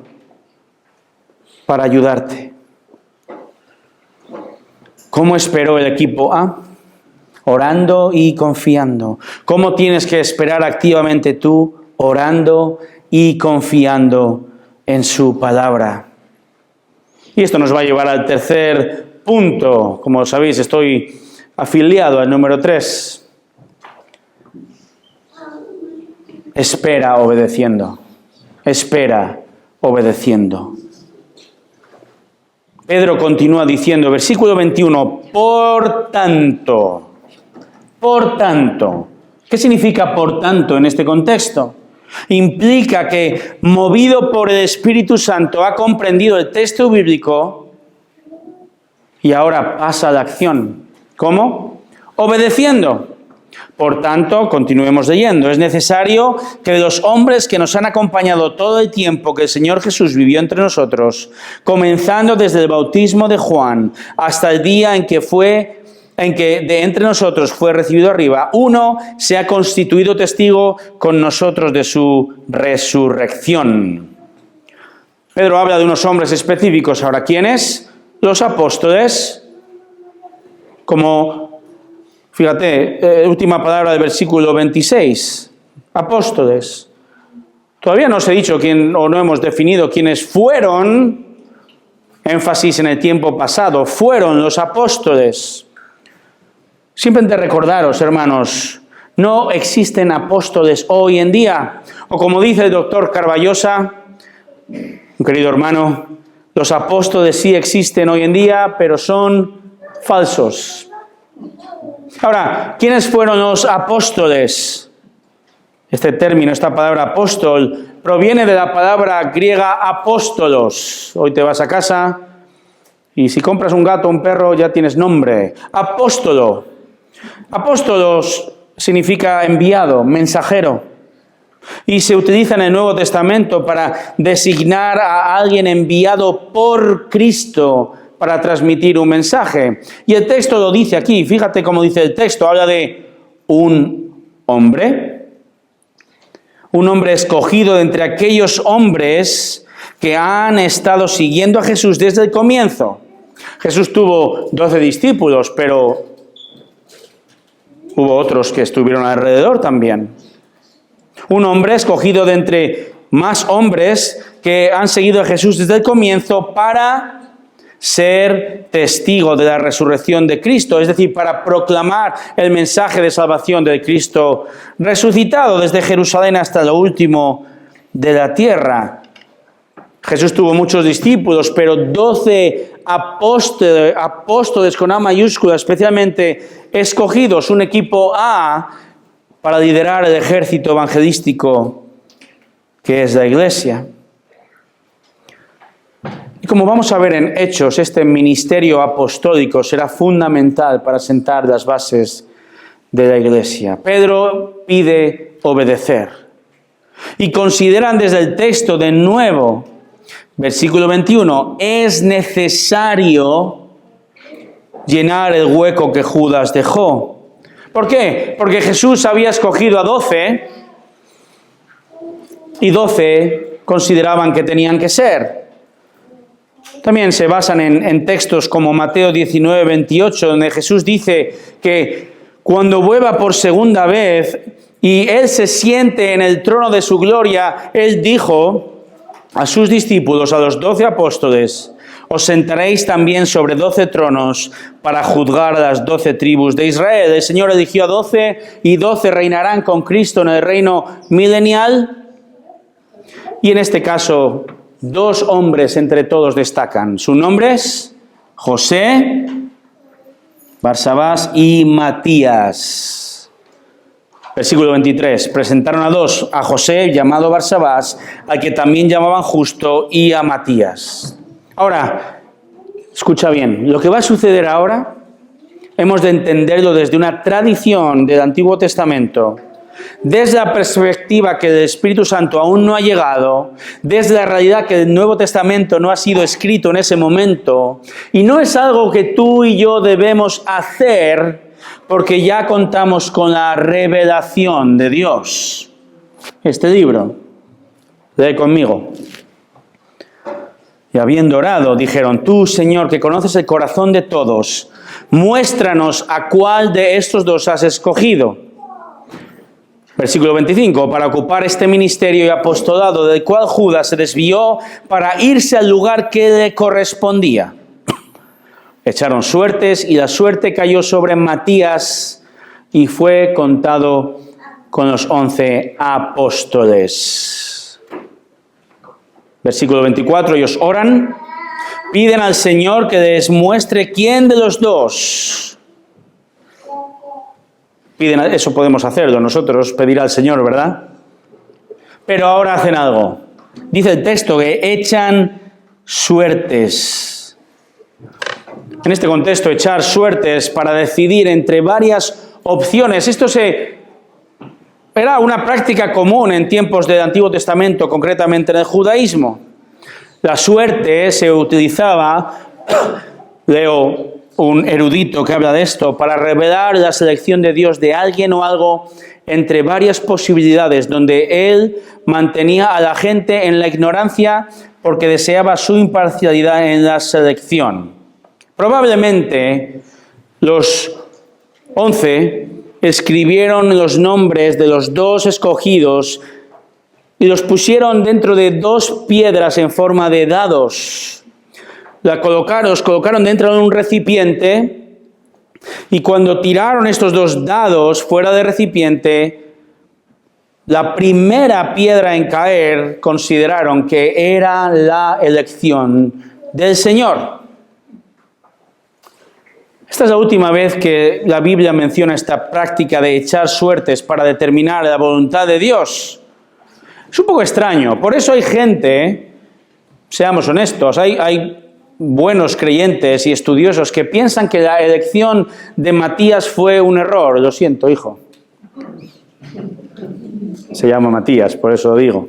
para ayudarte. ¿Cómo esperó el equipo A? Orando y confiando. ¿Cómo tienes que esperar activamente tú? Orando y confiando en su palabra. Y esto nos va a llevar al tercer punto. Como sabéis, estoy afiliado al número 3. Espera obedeciendo. Espera obedeciendo. Pedro continúa diciendo, versículo 21, por tanto. ¿Qué significa por tanto en este contexto? Implica que, movido por el Espíritu Santo, ha comprendido el texto bíblico y ahora pasa a la acción. ¿Cómo? Obedeciendo. Por tanto, continuemos leyendo. Es necesario que de los hombres que nos han acompañado todo el tiempo que el Señor Jesús vivió entre nosotros, comenzando desde el bautismo de Juan hasta el día en que de entre nosotros fue recibido arriba, uno se ha constituido testigo con nosotros de su resurrección. Pedro habla de unos hombres específicos. Ahora, ¿quiénes? Los apóstoles. Como, fíjate, última palabra del versículo 26. Apóstoles. Todavía no os he dicho o no hemos definido quiénes fueron. Énfasis en el tiempo pasado. Fueron los apóstoles. Simplemente recordaros, hermanos, no existen apóstoles hoy en día. O como dice el doctor Carballosa, un querido hermano, los apóstoles sí existen hoy en día, pero son falsos. Ahora, ¿quiénes fueron los apóstoles? Este término, esta palabra apóstol, proviene de la palabra griega apóstolos. Hoy te vas a casa y si compras un gato o un perro ya tienes nombre. Apóstolo. Apóstolos significa enviado, mensajero. Y se utiliza en el Nuevo Testamento para designar a alguien enviado por Cristo para transmitir un mensaje. Y el texto lo dice aquí. Fíjate cómo dice el texto. Habla de un hombre escogido de entre aquellos hombres que han estado siguiendo a Jesús desde el comienzo. Jesús tuvo 12 discípulos, pero hubo otros que estuvieron alrededor también. Un hombre escogido de entre más hombres que han seguido a Jesús desde el comienzo para ser testigo de la resurrección de Cristo, es decir, para proclamar el mensaje de salvación de Cristo resucitado desde Jerusalén hasta lo último de la tierra. Jesús tuvo muchos discípulos, pero 12 apóstoles con A mayúscula, especialmente escogidos, un equipo A para liderar el ejército evangelístico que es la Iglesia. Y como vamos a ver en Hechos, este ministerio apostólico será fundamental para sentar las bases de la Iglesia. Pedro pide obedecer. Y consideran desde el texto de nuevo, versículo 21, es necesario llenar el hueco que Judas dejó. ¿Por qué? Porque Jesús había escogido a 12 y 12 consideraban que tenían que ser. También se basan en textos como Mateo 19, 28, donde Jesús dice que cuando vuelva por segunda vez y Él se siente en el trono de su gloria, Él dijo a sus discípulos, a los 12 apóstoles, os sentaréis también sobre 12 tronos para juzgar a las 12 tribus de Israel. El Señor eligió a 12 y 12 reinarán con Cristo en el reino milenial. Y en este caso, 2 hombres entre todos destacan. Sus nombres, José, Barsabás y Matías. Versículo 23. Presentaron a 2, a José, llamado Barsabás, al que también llamaban Justo, y a Matías. Ahora, escucha bien, lo que va a suceder ahora, hemos de entenderlo desde una tradición del Antiguo Testamento, desde la perspectiva que el Espíritu Santo aún no ha llegado, desde la realidad que el Nuevo Testamento no ha sido escrito en ese momento, y no es algo que tú y yo debemos hacer porque ya contamos con la revelación de Dios. Este libro, lee conmigo. Y habiendo orado, dijeron, tú, Señor, que conoces el corazón de todos, muéstranos a cuál de estos 2 has escogido. Versículo 25, para ocupar este ministerio y apostolado del cual Judas se desvió para irse al lugar que le correspondía. Echaron suertes y la suerte cayó sobre Matías y fue contado con los 11 apóstoles. Versículo 24, ellos oran, piden al Señor que les muestre quién de los 2. Eso podemos hacerlo nosotros, pedir al Señor, ¿verdad? pero ahora hacen algo. Dice el texto que echan suertes. En este contexto, echar suertes para decidir entre varias opciones. Era una práctica común en tiempos del Antiguo Testamento, concretamente en el judaísmo. La suerte se utilizaba, leo un erudito que habla de esto, para revelar la selección de Dios de alguien o algo entre varias posibilidades, donde Él mantenía a la gente en la ignorancia porque deseaba su imparcialidad en la selección. Probablemente los 11 escribieron los nombres de los 2 escogidos y los pusieron dentro de 2 piedras en forma de dados. Los colocaron dentro de un recipiente y cuando tiraron estos 2 dados fuera del recipiente, la primera piedra en caer consideraron que era la elección del Señor. Esta es la última vez que la Biblia menciona esta práctica de echar suertes para determinar la voluntad de Dios. Es un poco extraño. Por eso hay gente, seamos honestos, hay buenos creyentes y estudiosos que piensan que la elección de Matías fue un error. Lo siento, hijo. Se llama Matías, por eso lo digo.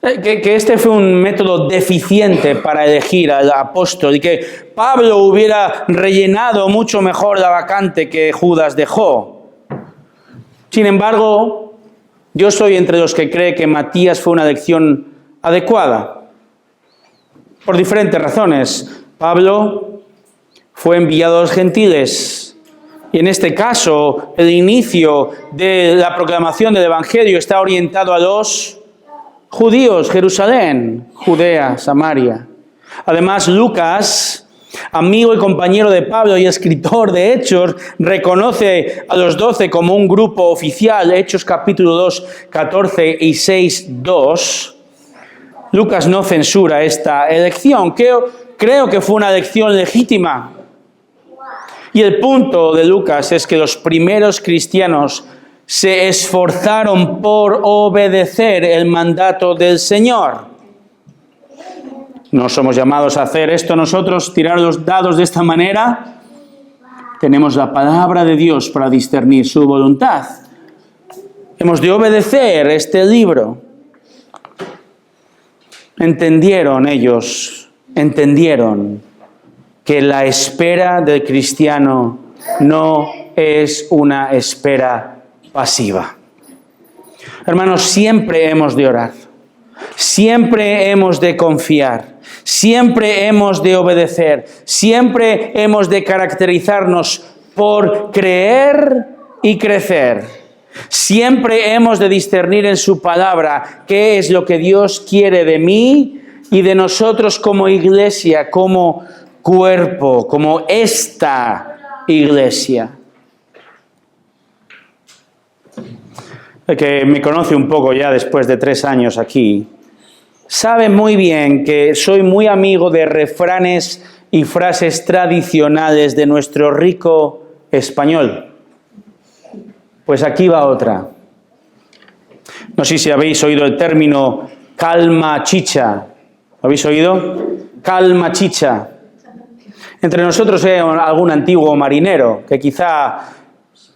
Que este fue un método deficiente para elegir al apóstol y que Pablo hubiera rellenado mucho mejor la vacante que Judas dejó. Sin embargo, yo soy entre los que cree que Matías fue una elección adecuada. Por diferentes razones. Pablo fue enviado a los gentiles. Y en este caso, el inicio de la proclamación del Evangelio está orientado a los judíos, Jerusalén, Judea, Samaria. Además, Lucas, amigo y compañero de Pablo y escritor de Hechos, reconoce a los 12 como un grupo oficial, Hechos capítulo 2, 14 y 6, 2. Lucas no censura esta elección. Creo que fue una elección legítima. Y el punto de Lucas es que los primeros cristianos se esforzaron por obedecer el mandato del Señor. No somos llamados a hacer esto nosotros, tirar los dados de esta manera. Tenemos la palabra de Dios para discernir su voluntad. Hemos de obedecer este libro. Entendieron que la espera del cristiano no es una espera pasiva. Hermanos, siempre hemos de orar, siempre hemos de confiar, siempre hemos de obedecer, siempre hemos de caracterizarnos por creer y crecer. Siempre hemos de discernir en su palabra qué es lo que Dios quiere de mí y de nosotros como iglesia, como cuerpo, como esta iglesia. El que me conoce un poco ya después de 3 años aquí, sabe muy bien que soy muy amigo de refranes y frases tradicionales de nuestro rico español. Pues aquí va otra. No sé si habéis oído el término calma chicha. ¿Lo habéis oído? Calma chicha. Entre nosotros hay algún antiguo marinero que quizá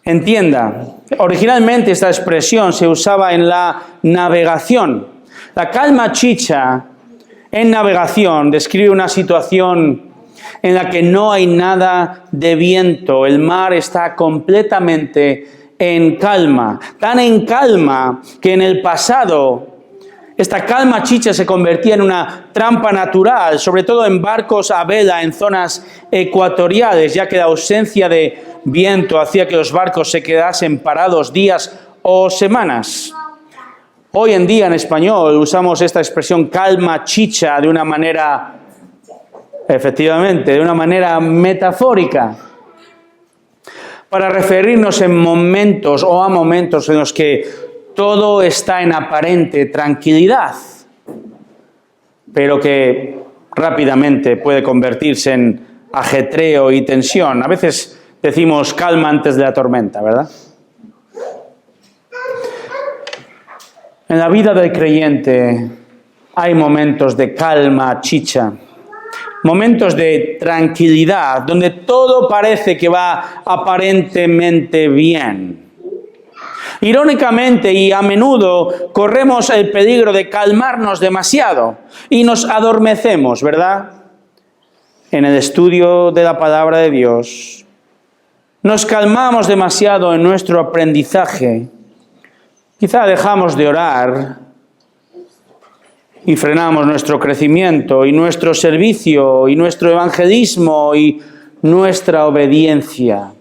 entienda. Originalmente esta expresión se usaba en la navegación. La calma chicha en navegación describe una situación en la que no hay nada de viento. El mar está completamente en calma, tan en calma que en el pasado esta calma chicha se convertía en una trampa natural, sobre todo en barcos a vela en zonas ecuatoriales, ya que la ausencia de viento hacía que los barcos se quedasen parados días o semanas. Hoy en día en español usamos esta expresión calma chicha de una manera, efectivamente, de una manera metafórica, para referirnos en momentos o a momentos en los que todo está en aparente tranquilidad, pero que rápidamente puede convertirse en ajetreo y tensión. A veces decimos calma antes de la tormenta, ¿verdad? En la vida del creyente hay momentos de calma, chicha, momentos de tranquilidad, donde todo parece que va aparentemente bien. Irónicamente y a menudo corremos el peligro de calmarnos demasiado y nos adormecemos, ¿verdad? En el estudio de la palabra de Dios, nos calmamos demasiado en nuestro aprendizaje. Quizá dejamos de orar y frenamos nuestro crecimiento y nuestro servicio y nuestro evangelismo y nuestra obediencia.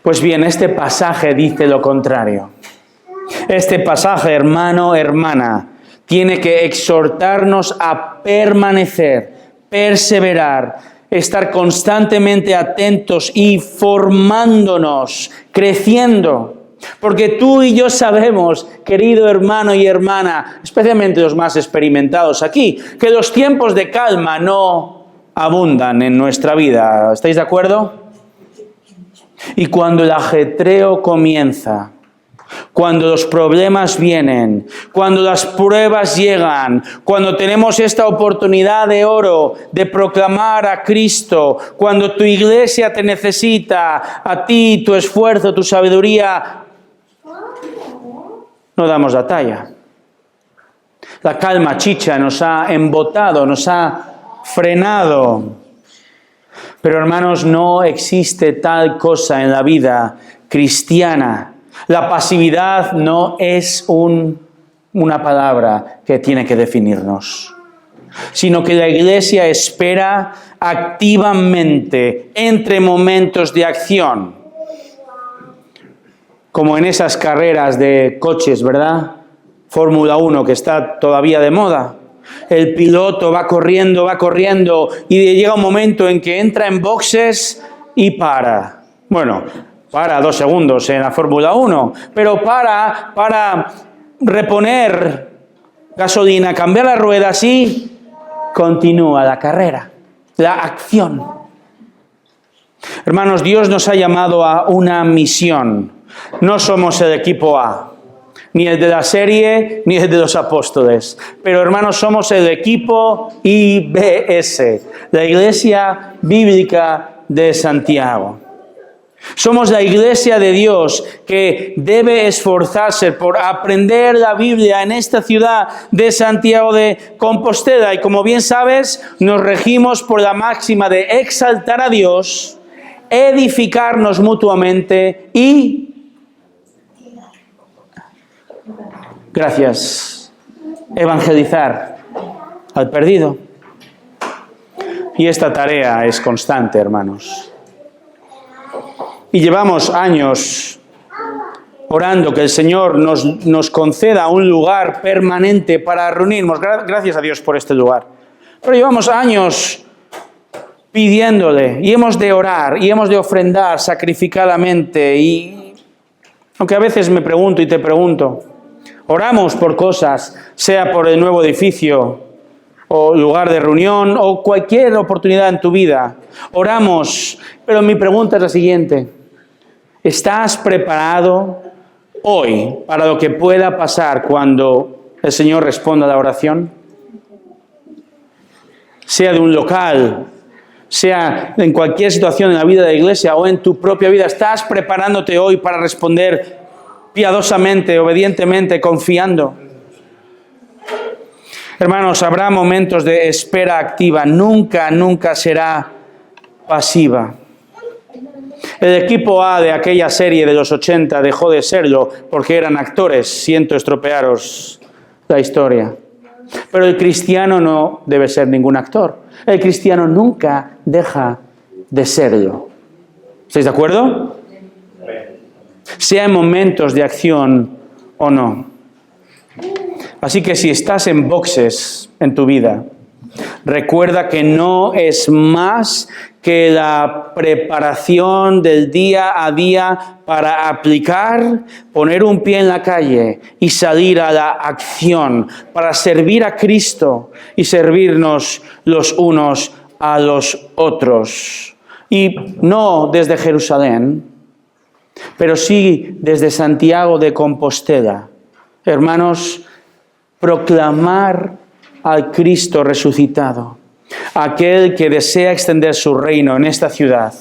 Pues bien, este pasaje dice lo contrario. Este pasaje, hermano, hermana, tiene que exhortarnos a permanecer, perseverar, estar constantemente atentos y formándonos, creciendo. Porque tú y yo sabemos, querido hermano y hermana, especialmente los más experimentados aquí, que los tiempos de calma no abundan en nuestra vida. ¿Estáis de acuerdo? Y cuando el ajetreo comienza, cuando los problemas vienen, cuando las pruebas llegan, cuando tenemos esta oportunidad de oro de proclamar a Cristo, cuando tu iglesia te necesita, a ti, tu esfuerzo, tu sabiduría, no damos la talla. La calma chicha nos ha embotado, nos ha frenado. Pero hermanos, no existe tal cosa en la vida cristiana. La pasividad no es una palabra que tiene que definirnos, sino que la iglesia espera activamente entre momentos de acción. Como en esas carreras de coches, ¿verdad? Fórmula 1, que está todavía de moda. El piloto va corriendo y llega un momento en que entra en boxes y para. Bueno, para 2 segundos en la Fórmula 1, pero para reponer gasolina, cambiar las ruedas y continúa la carrera, la acción. Hermanos, Dios nos ha llamado a una misión. No somos el equipo A, ni el de la serie, ni el de los apóstoles. Pero hermanos, somos el equipo IBS, la Iglesia Bíblica de Santiago. Somos la iglesia de Dios que debe esforzarse por aprender la Biblia en esta ciudad de Santiago de Compostela. Y como bien sabes, nos regimos por la máxima de exaltar a Dios, edificarnos mutuamente y evangelizar al perdido. Y esta tarea es constante, hermanos. Y llevamos años orando que el Señor nos conceda un lugar permanente para reunirnos. Gracias a Dios por este lugar. Pero llevamos años pidiéndole, y hemos de orar, y hemos de ofrendar sacrificadamente. Y aunque a veces me pregunto y te pregunto, oramos por cosas, sea por el nuevo edificio, o lugar de reunión, o cualquier oportunidad en tu vida. Oramos, pero mi pregunta es la siguiente. ¿Estás preparado hoy para lo que pueda pasar cuando el Señor responda a la oración? Sea de un local, sea en cualquier situación en la vida de la iglesia o en tu propia vida. ¿Estás preparándote hoy para responder piadosamente, obedientemente, confiando? Hermanos, habrá momentos de espera activa. Nunca será pasiva. El equipo A de aquella serie de los 80 dejó de serlo porque eran actores. Siento estropearos la historia. Pero el cristiano no debe ser ningún actor. El cristiano nunca deja de serlo. ¿Estáis de acuerdo? Sea en momentos de acción o no. Así que si estás en boxes en tu vida, recuerda que no es más que la preparación del día a día para aplicar, poner un pie en la calle y salir a la acción, para servir a Cristo y servirnos los unos a los otros. Y no desde Jerusalén, pero sí desde Santiago de Compostela, Hermanos, proclamar al Cristo resucitado, aquel que desea extender su reino en esta ciudad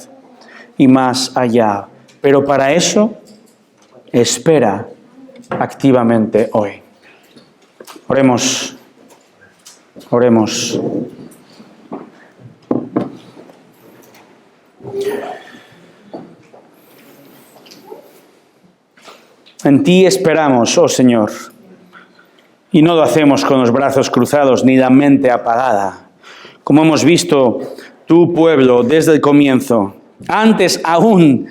y más allá. Pero para eso, espera activamente hoy. Oremos. Oremos. En ti esperamos, oh Señor, y no lo hacemos con los brazos cruzados ni la mente apagada. Como hemos visto, tu pueblo desde el comienzo, antes aún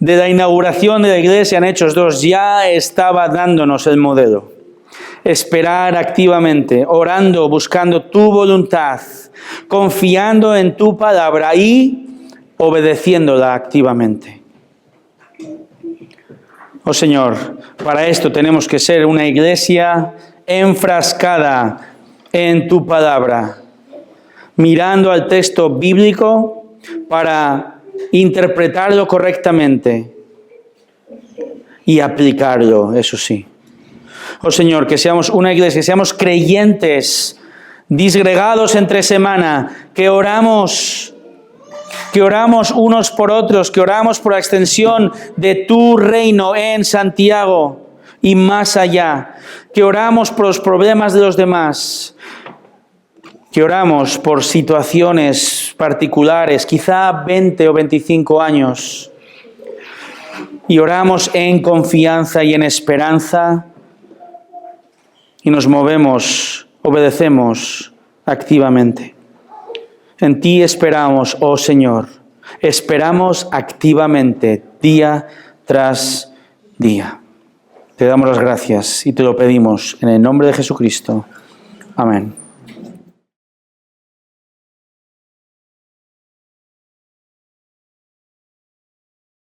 de la inauguración de la iglesia en Hechos 2, ya estaba dándonos el modelo. Esperar activamente, orando, buscando tu voluntad, confiando en tu palabra y obedeciéndola activamente. Oh Señor, para esto tenemos que ser una iglesia enfrascada en tu palabra, mirando al texto bíblico para interpretarlo correctamente y aplicarlo, eso sí. Oh Señor, que seamos una iglesia, que seamos creyentes, disgregados entre semana, que oramos unos por otros, que oramos por la extensión de tu reino en Santiago y más allá, que oramos por los problemas de los demás, que oramos por situaciones particulares, quizá 20 o 25 años, y oramos en confianza y en esperanza, y nos movemos, obedecemos activamente. En ti esperamos, oh Señor, esperamos activamente día tras día. Te damos las gracias y te lo pedimos en el nombre de Jesucristo. Amén.